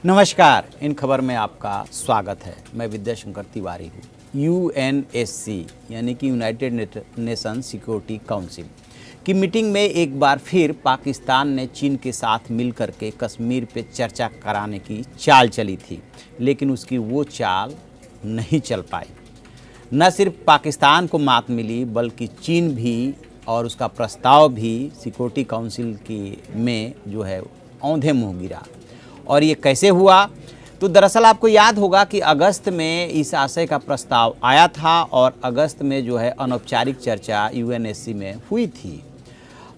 नमस्कार, इन खबर में आपका स्वागत है। मैं विद्याशंकर तिवारी हूँ। यूएनएससी यानी कि यूनाइटेड नेशन सिक्योरिटी काउंसिल की मीटिंग में एक बार फिर पाकिस्तान ने चीन के साथ मिलकर के कश्मीर पे चर्चा कराने की चाल चली थी, लेकिन उसकी वो चाल नहीं चल पाई। न सिर्फ पाकिस्तान को मात मिली बल्कि चीन भी और उसका प्रस्ताव भी सिक्योरिटी काउंसिल की में जो है औंधे मुँह गिरा। और ये कैसे हुआ? तो दरअसल आपको याद होगा कि अगस्त में इस आशय का प्रस्ताव आया था और अगस्त में जो है अनौपचारिक चर्चा यूएनएससी में हुई थी।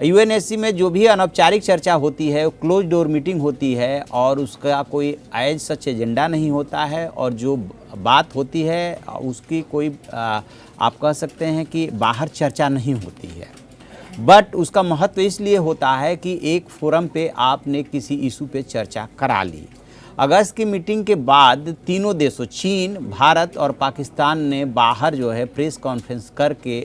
यूएनएससी में जो भी अनौपचारिक चर्चा होती है वो क्लोज डोर मीटिंग होती है और उसका कोई एज सच एजेंडा नहीं होता है, और जो बात होती है उसकी कोई आप कह सकते हैं कि बाहर चर्चा नहीं होती है। बट उसका महत्व इसलिए होता है कि एक फोरम पे आपने किसी इशू पे चर्चा करा ली। अगस्त की मीटिंग के बाद तीनों देशों चीन, भारत और पाकिस्तान ने बाहर जो है प्रेस कॉन्फ्रेंस करके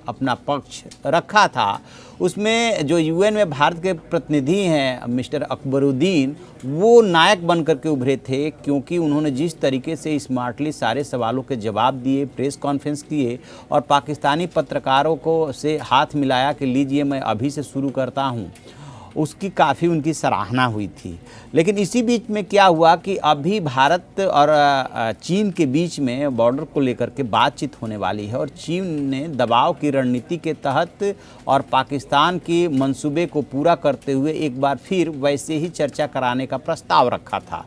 अपना पक्ष रखा था। उसमें जो यूएन में भारत के प्रतिनिधि हैं मिस्टर अकबरुद्दीन, वो नायक बन कर के उभरे थे, क्योंकि उन्होंने जिस तरीके से स्मार्टली सारे सवालों के जवाब दिए, प्रेस कॉन्फ्रेंस किए और पाकिस्तानी पत्रकारों को से हाथ मिलाया कि लीजिए मैं अभी से शुरू करता हूँ, उसकी काफ़ी उनकी सराहना हुई थी। लेकिन इसी बीच में क्या हुआ कि अभी भारत और चीन के बीच में बॉर्डर को लेकर के बातचीत होने वाली है और चीन ने दबाव की रणनीति के तहत और पाकिस्तान के मंसूबे को पूरा करते हुए एक बार फिर वैसे ही चर्चा कराने का प्रस्ताव रखा था।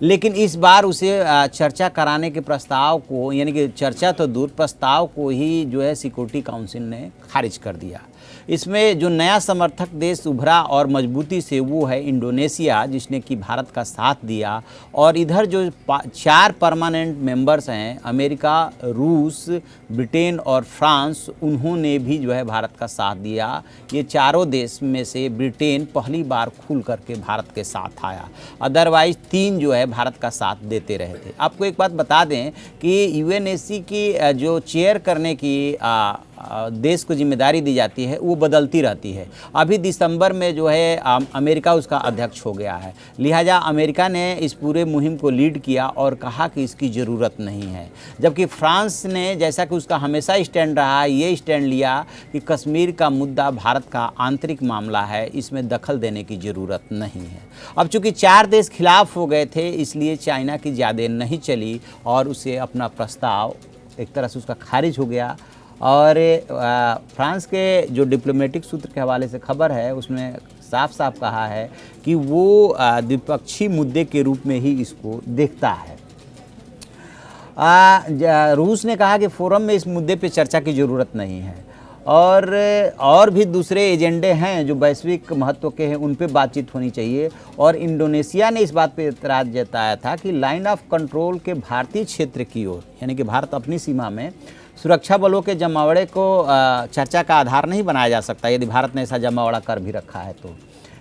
लेकिन इस बार उसे चर्चा कराने के प्रस्ताव को, यानी कि चर्चा तो दूर, प्रस्ताव को ही जो है सिक्योरिटी काउंसिल ने खारिज कर दिया। इसमें जो नया समर्थक देश उभरा और मजबूती से वो है इंडोनेशिया, जिसने कि भारत का साथ दिया। और इधर जो 4 परमानेंट मेंबर्स हैं, अमेरिका, रूस, ब्रिटेन और फ्रांस, उन्होंने भी जो है भारत का साथ दिया। ये चारों देश में से ब्रिटेन पहली बार खुल करके भारत के साथ आया, अदरवाइज 3 जो है भारत का साथ देते रहे थे। आपको एक बात बता दें कि यूएनएससी की जो चेयर करने की देश को जिम्मेदारी दी जाती है वो बदलती रहती है। अभी दिसंबर में जो है अमेरिका उसका अध्यक्ष हो गया है, लिहाजा अमेरिका ने इस पूरे मुहिम को लीड किया और कहा कि इसकी ज़रूरत नहीं है। जबकि फ्रांस ने, जैसा कि उसका हमेशा स्टैंड रहा, ये स्टैंड लिया कि कश्मीर का मुद्दा भारत का आंतरिक मामला है, इसमें दखल देने की ज़रूरत नहीं है। अब चूँकि 4 देश खिलाफ हो गए थे, इसलिए चाइना की ज़्यादा नहीं चली और उसे अपना प्रस्ताव एक तरह से उसका खारिज हो गया। और फ्रांस के जो डिप्लोमेटिक सूत्र के हवाले से खबर है, उसमें साफ साफ कहा है कि वो द्विपक्षीय मुद्दे के रूप में ही इसको देखता है। रूस ने कहा कि फोरम में इस मुद्दे पे चर्चा की ज़रूरत नहीं है, और भी दूसरे एजेंडे हैं जो वैश्विक महत्व के हैं, उन पे बातचीत होनी चाहिए। और इंडोनेशिया ने इस बात पे एतराज़ जताया था कि लाइन ऑफ कंट्रोल के भारतीय क्षेत्र की ओर, यानी कि भारत अपनी सीमा में सुरक्षा बलों के जमावड़े को चर्चा का आधार नहीं बनाया जा सकता। यदि भारत ने ऐसा जमावड़ा कर भी रखा है तो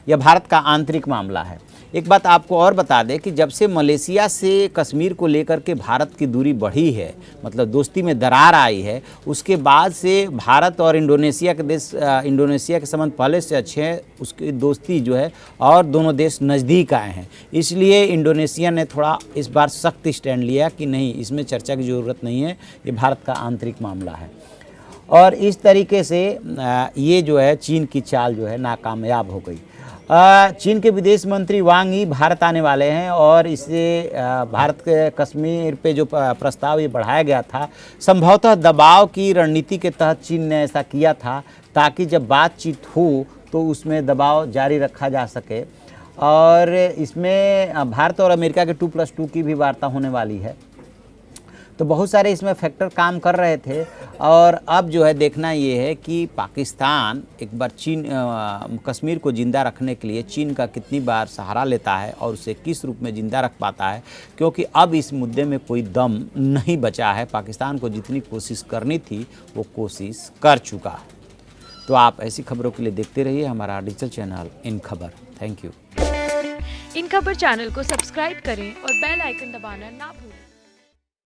यह भारत का आंतरिक मामला है। एक बात आपको और बता दें कि जब से मलेशिया से कश्मीर को लेकर के भारत की दूरी बढ़ी है, मतलब दोस्ती में दरार आई है, उसके बाद से भारत और इंडोनेशिया के संबंध पहले से अच्छे हैं। उसकी दोस्ती जो है और दोनों देश नज़दीक आए हैं, इसलिए इंडोनेशिया ने थोड़ा इस बार सख्त स्टैंड लिया कि नहीं, इसमें चर्चा की ज़रूरत नहीं है, ये भारत का आंतरिक मामला है। और इस तरीके से ये जो है चीन की चाल जो है नाकामयाब हो गई। चीन के विदेश मंत्री वांग यी भारत आने वाले हैं और इससे भारत के कश्मीर पे जो प्रस्ताव ये बढ़ाया गया था, संभवतः दबाव की रणनीति के तहत चीन ने ऐसा किया था ताकि जब बातचीत हो तो उसमें दबाव जारी रखा जा सके। और इसमें भारत और अमेरिका के 2+2 की भी वार्ता होने वाली है। तो बहुत सारे इसमें फैक्टर काम कर रहे थे। और अब जो है देखना ये है कि पाकिस्तान एक बार कश्मीर को ज़िंदा रखने के लिए चीन का कितनी बार सहारा लेता है और उसे किस रूप में ज़िंदा रख पाता है, क्योंकि अब इस मुद्दे में कोई दम नहीं बचा है। पाकिस्तान को जितनी कोशिश करनी थी वो कोशिश कर चुका है। तो आप ऐसी खबरों के लिए देखते रहिए हमारा डिजिटल चैनल इन खबर। Thank you. इन खबर चैनल को सब्सक्राइब करें और बेल आइकन दबाना ना भूलें।